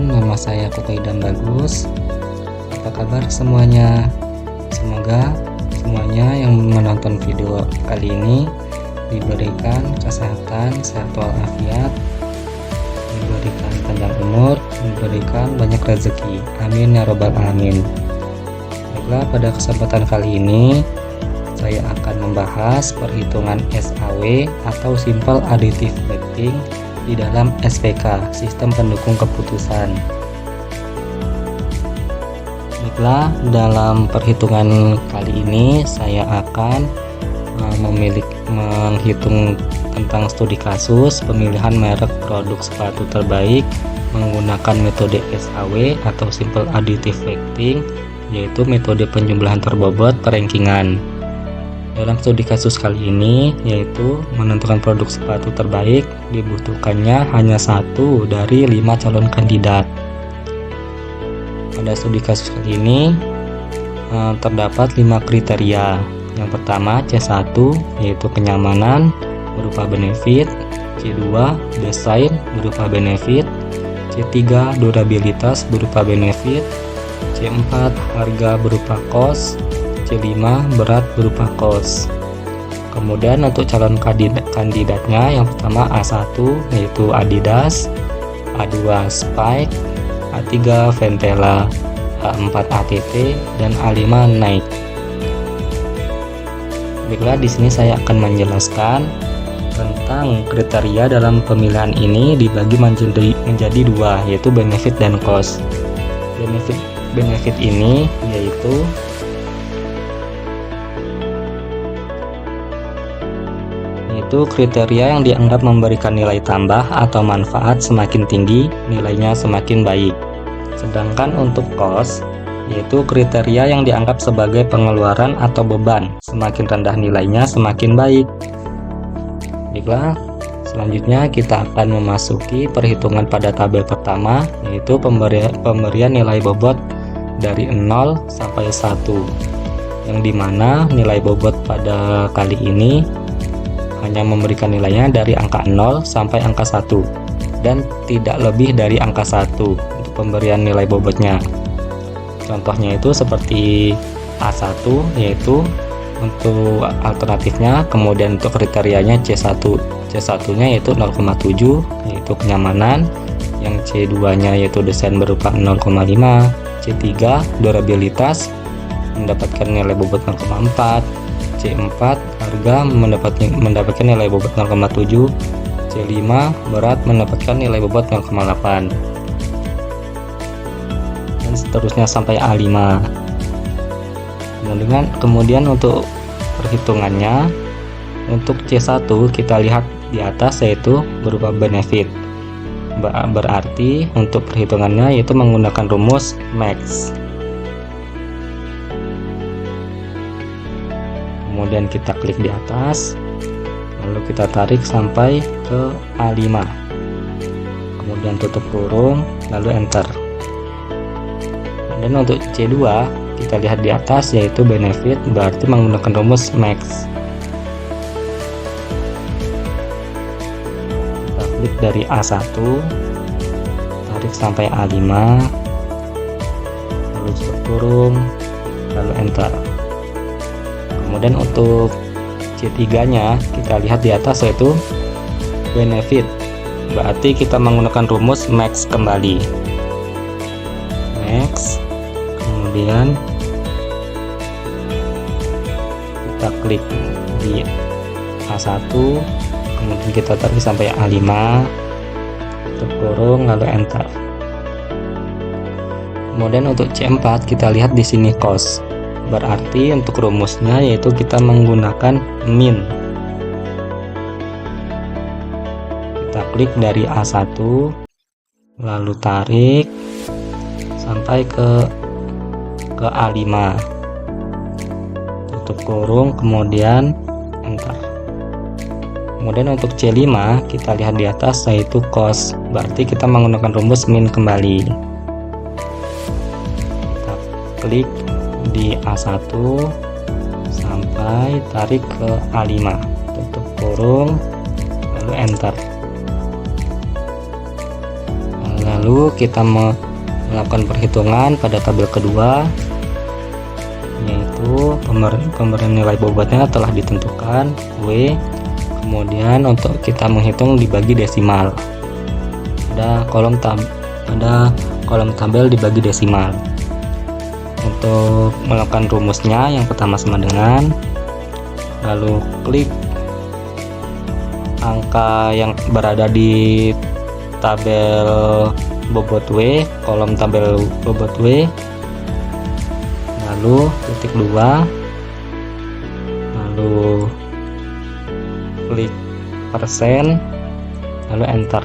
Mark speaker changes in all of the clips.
Speaker 1: Perkenalkan, nama saya Kukaidam Bagus. Apa kabar semuanya? Semoga semuanya yang menonton video kali ini diberikan kesehatan, sehat walafiat, diberikan panjang umur, diberikan banyak rezeki. Amin ya robbal alamin. Baiklah, pada kesempatan kali ini saya akan membahas perhitungan SAW atau Simple Additive Factoring di dalam SPK, Sistem Pendukung Keputusan. Baiklah, dalam perhitungan kali ini saya akan menghitung tentang studi kasus pemilihan merek produk sepatu terbaik menggunakan metode SAW atau Simple Additive Factoring, yaitu metode penjumlahan terbobot perankingan. Dalam studi kasus kali ini, yaitu menentukan produk sepatu terbaik, dibutuhkannya hanya 1 dari 5 calon kandidat. Pada studi kasus kali ini terdapat 5 kriteria. Yang pertama C1, yaitu kenyamanan berupa benefit, C2 desain berupa benefit, C3 durabilitas berupa benefit, C4 harga berupa cost, C5 berat berupa cost. Kemudian untuk calon kandidatnya, yang pertama A1 yaitu Adidas, A2 Spike, A3 Ventela, A4 ATT, dan A5 Nike. Baiklah, di sini saya akan menjelaskan tentang kriteria dalam pemilihan ini dibagi menjadi 2, yaitu benefit dan cost. Benefit ini yaitu kriteria yang dianggap memberikan nilai tambah atau manfaat semakin tinggi, nilainya semakin baik. Sedangkan untuk cost, yaitu kriteria yang dianggap sebagai pengeluaran atau beban, semakin rendah nilainya semakin baik. Baiklah, selanjutnya kita akan memasuki perhitungan pada tabel pertama, yaitu pemberian nilai bobot dari 0 sampai 1, yang dimana nilai bobot pada kali ini hanya memberikan nilainya dari angka 0 sampai angka 1 dan tidak lebih dari angka 1 untuk pemberian nilai bobotnya. Contohnya itu seperti A1, yaitu untuk alternatifnya, kemudian untuk kriterianya C1 nya yaitu 0,7 yaitu kenyamanan, yang C2 nya yaitu desain berupa 0,5, C3 durabilitas mendapatkan nilai bobot 0,4, C4 harga mendapatkan nilai bobot 0,7, C5 berat mendapatkan nilai bobot 0,8, dan seterusnya sampai A5. Kemudian untuk perhitungannya, untuk C1 kita lihat di atas, yaitu berupa benefit. Berarti untuk perhitungannya yaitu menggunakan rumus max. Kemudian kita klik di atas, lalu kita tarik sampai ke A5, kemudian tutup kurung, lalu enter. Dan untuk C2 kita lihat di atas, yaitu benefit, berarti menggunakan rumus max. Kita klik dari A1, tarik sampai A5, lalu tutup kurung, lalu enter. Kemudian untuk C3 nya kita lihat di atas, yaitu benefit, berarti kita menggunakan rumus max kembali, max. Kemudian kita klik di A1, kemudian kita tarik sampai A5, tutup kurung, lalu enter. Kemudian untuk C4 kita lihat di sini cost, berarti untuk rumusnya yaitu kita menggunakan min. Kita klik dari A1, lalu tarik sampai ke A5, tutup kurung, kemudian enter. Kemudian untuk C5 kita lihat di atas, yaitu cost, berarti kita menggunakan rumus min kembali. Kita klik di A1 sampai tarik ke A5, tutup kurung, lalu enter. Lalu kita melakukan perhitungan pada tabel kedua, yaitu pemberian nilai bobotnya telah ditentukan W. Kemudian untuk kita menghitung dibagi desimal. Pada kolom tabel dibagi desimal. Untuk melakukan rumusnya, yang pertama sama dengan, lalu klik angka yang berada di tabel bobot W, kolom tabel bobot W, lalu titik 2, lalu klik persen, lalu enter.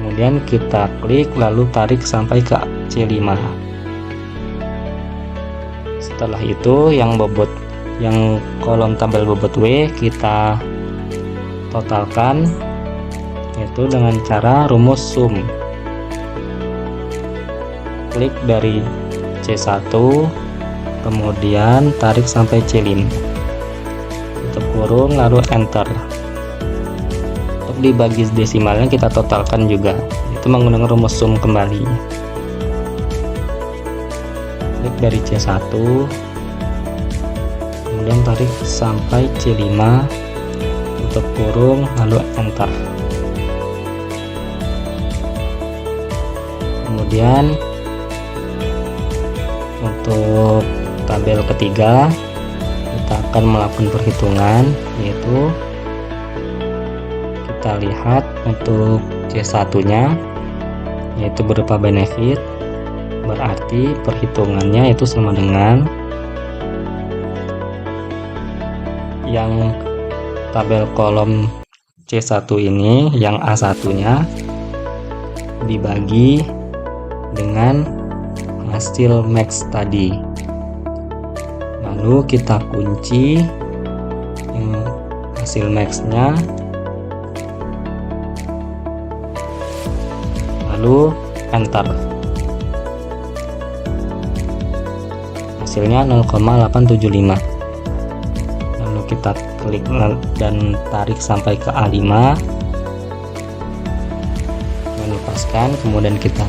Speaker 1: Kemudian kita klik lalu tarik sampai ke C5. Setelah itu yang kolom tabel bobot W kita totalkan, yaitu dengan cara rumus sum. Klik dari C1, kemudian tarik sampai C5, tutup kurung, lalu enter. Untuk dibagi desimalnya kita totalkan juga, itu menggunakan rumus sum kembali. Klik dari C1, kemudian tarik sampai C5, tutup kurung, lalu enter. Kemudian untuk tabel ketiga kita akan melakukan perhitungan, yaitu kita lihat untuk C1 nya yaitu berupa benefit, berarti perhitungannya itu sama dengan yang tabel kolom C1 ini, yang A1 nya dibagi dengan hasil max tadi, lalu kita kunci hasil max-nya, lalu enter. Hasilnya 0,875. Lalu kita klik dan tarik sampai ke A5, melepaskan. Kemudian kita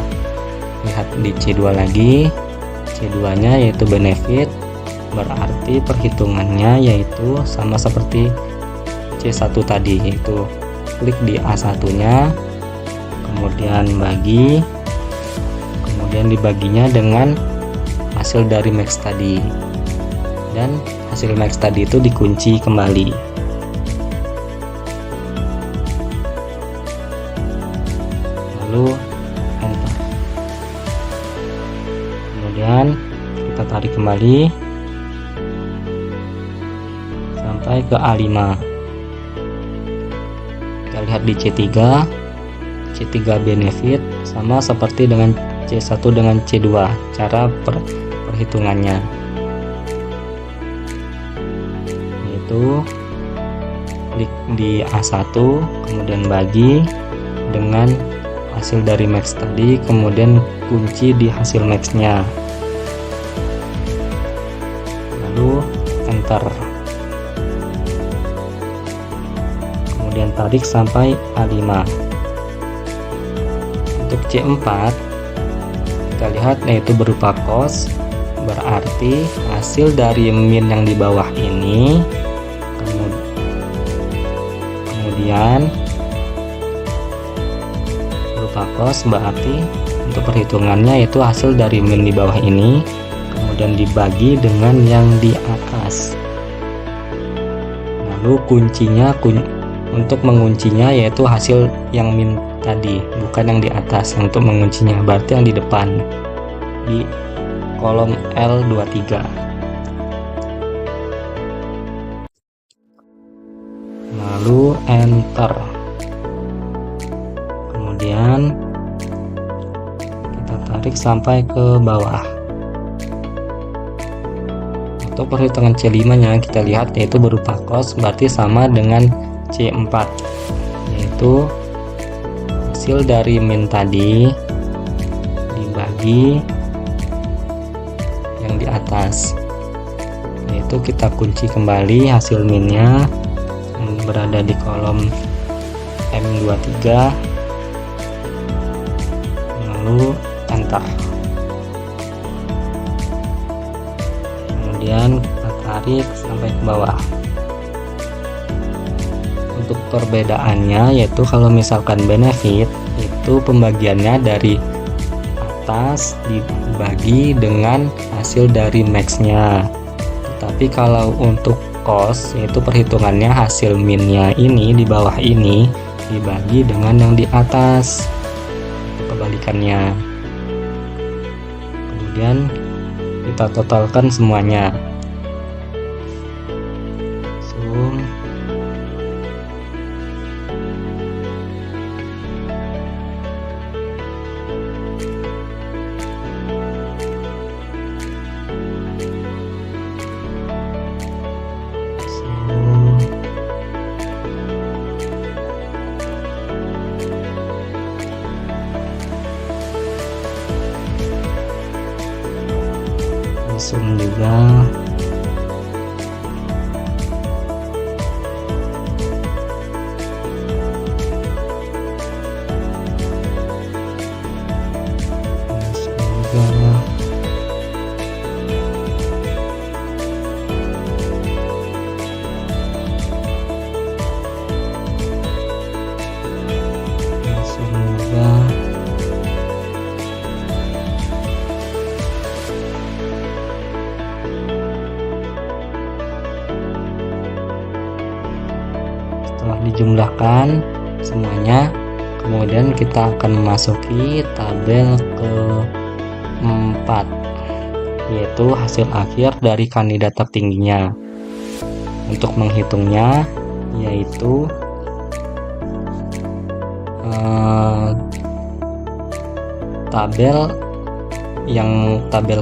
Speaker 1: lihat di C2 lagi. C2 nya yaitu benefit, berarti perhitungannya yaitu sama seperti C1 tadi, yaitu klik di A1 nya, kemudian bagi, kemudian dibaginya dengan hasil dari max tadi, dan hasil max tadi itu dikunci kembali. Lalu enter. Kemudian kita tarik kembali sampai ke A5. Kita lihat di C3. C3 benefit sama seperti dengan C1 dengan C2 cara perhitungannya, yaitu klik di A1, kemudian bagi dengan hasil dari max tadi, kemudian kunci di hasil max-nya, lalu enter. Kemudian tarik sampai A5. Untuk C4 kita lihat yaitu berupa cost, berarti hasil dari min yang di bawah ini, kemudian berupa cost, berarti untuk perhitungannya yaitu hasil dari min di bawah ini kemudian dibagi dengan yang di atas. Lalu kuncinya untuk menguncinya yaitu hasil yang min tadi, bukan yang di atas. Untuk menguncinya berarti yang di depan di kolom L23. Lalu enter. Kemudian kita tarik sampai ke bawah. Untuk perhitungan C5 nya kita lihat yaitu berupa cost, berarti sama dengan C4, yaitu hasil dari min tadi dibagi yang di atas, yaitu kita kunci kembali hasil minnya yang berada di kolom M23, lalu enter. Kemudian kita tarik sampai ke bawah. Untuk perbedaannya yaitu kalau misalkan benefit itu pembagiannya dari atas dibagi dengan hasil dari max-nya. Tetapi kalau untuk cost yaitu perhitungannya hasil minnya ini di bawah ini dibagi dengan yang di atas, kebalikannya. Kemudian kita totalkan semuanya. Zoom. Zoom juga. Setelah dijumlahkan semuanya, kemudian kita akan memasuki tabel ke-4, yaitu hasil akhir dari kandidat tertingginya. Untuk menghitungnya yaitu tabel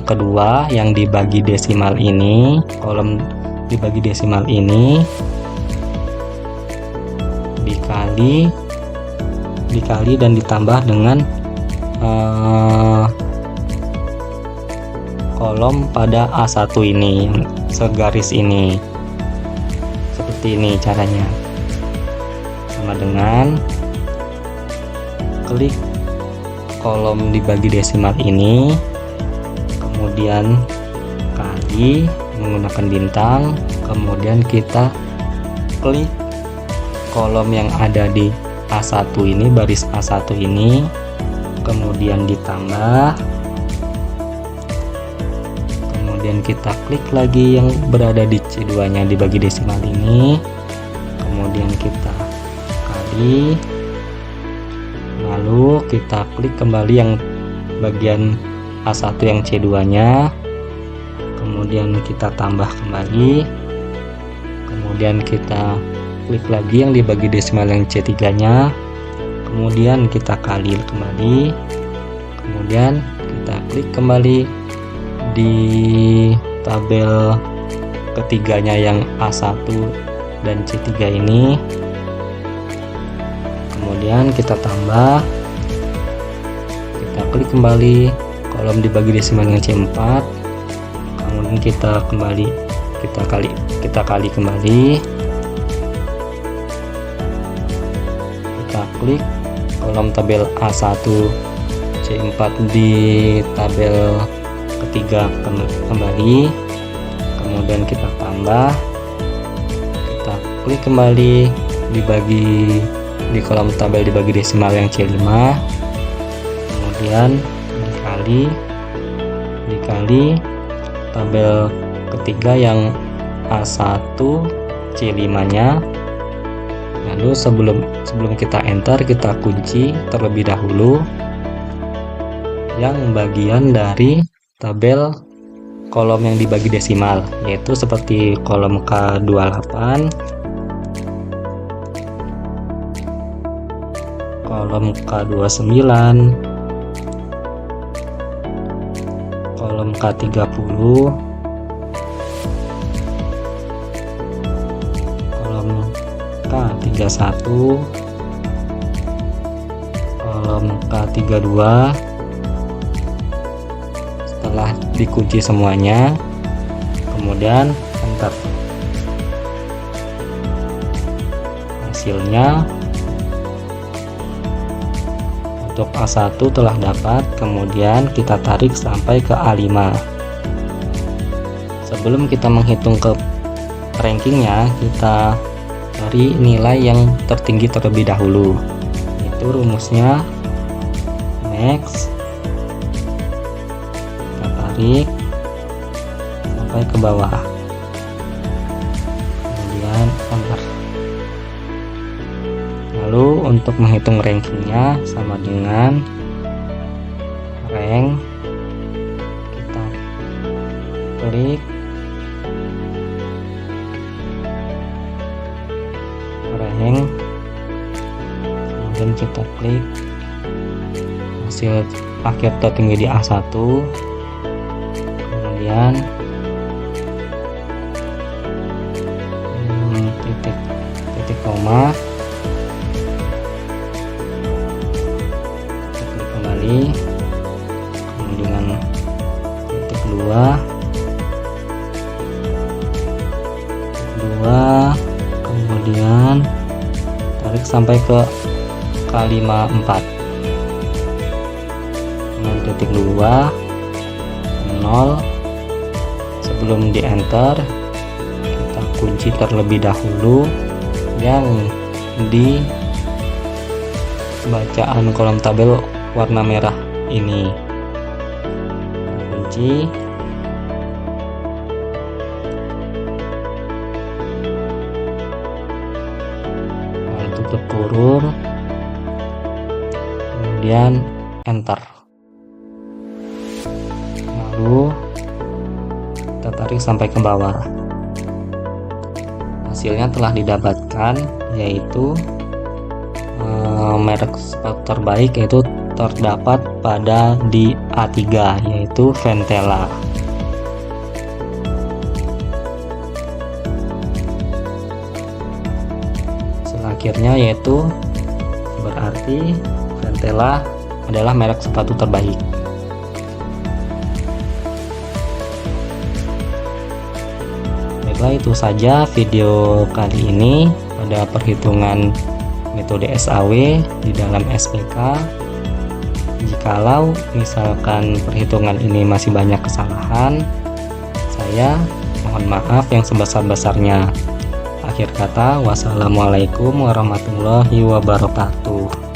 Speaker 1: kedua yang dibagi desimal ini, kolom dibagi desimal ini dikali dan ditambah dengan kolom pada A1 ini, segaris ini. Seperti ini caranya. Sama dengan klik kolom dibagi desimal ini, kemudian kali menggunakan bintang, kemudian kita klik kolom yang ada di A1 ini, baris A1 ini, kemudian ditambah, kemudian kita klik lagi yang berada di C2 nya dibagi desimal ini, kemudian kita kali, lalu kita klik kembali yang bagian A1 yang C2 nya, kemudian kita tambah kembali, kemudian kita klik lagi yang dibagi desimal yang C3 nya, kemudian kita kali kembali, kemudian kita klik kembali di tabel ketiganya yang A1 dan C3 ini, kemudian kita tambah, kita klik kembali kolom dibagi desimal yang C4, kemudian kita kali kembali, kita klik kolom tabel A1 C4 di tabel ketiga kembali, kemudian kita tambah, kita klik kembali di kolom tabel dibagi desimal yang C5, kemudian dikali tabel ketiga yang A1 C5 nya. Lalu sebelum kita enter, kita kunci terlebih dahulu yang bagian dari tabel kolom yang dibagi desimal, yaitu seperti kolom K28, kolom K29, kolom K30, kolom K31, kolom K32. Setelah dikunci semuanya, kemudian enter. Hasilnya Untuk A1 telah dapat, kemudian kita tarik sampai ke A5. Sebelum kita menghitung ke rankingnya, kita cari nilai yang tertinggi terlebih dahulu. Itu rumusnya max, kita tarik sampai ke bawah, kemudian enter. Lalu untuk menghitung rankingnya sama dengan rank, kita klik rank, kemudian kita klik hasil akhir tertinggi di A1, kemudian titik koma, kita klik kembali, kemudian titik 2, kemudian tarik sampai ke K54, dengan titik 2, 0. Sebelum di enter, kita kunci terlebih dahulu yang di bacaan kolom tabel warna merah ini. Kunci, tutup kurung, kemudian enter. Lalu kita tarik sampai ke bawah. Hasilnya telah didapatkan, yaitu merek sepatu terbaik yaitu terdapat pada di A3, yaitu Ventela. Akhirnya yaitu berarti Ventela adalah merek sepatu terbaik. Baiklah, itu saja video kali ini pada perhitungan metode SAW di dalam SPK. Jikalau misalkan perhitungan ini masih banyak kesalahan, saya mohon maaf yang sebesar-besarnya. Akhir kata, wassalamualaikum warahmatullahi wabarakatuh.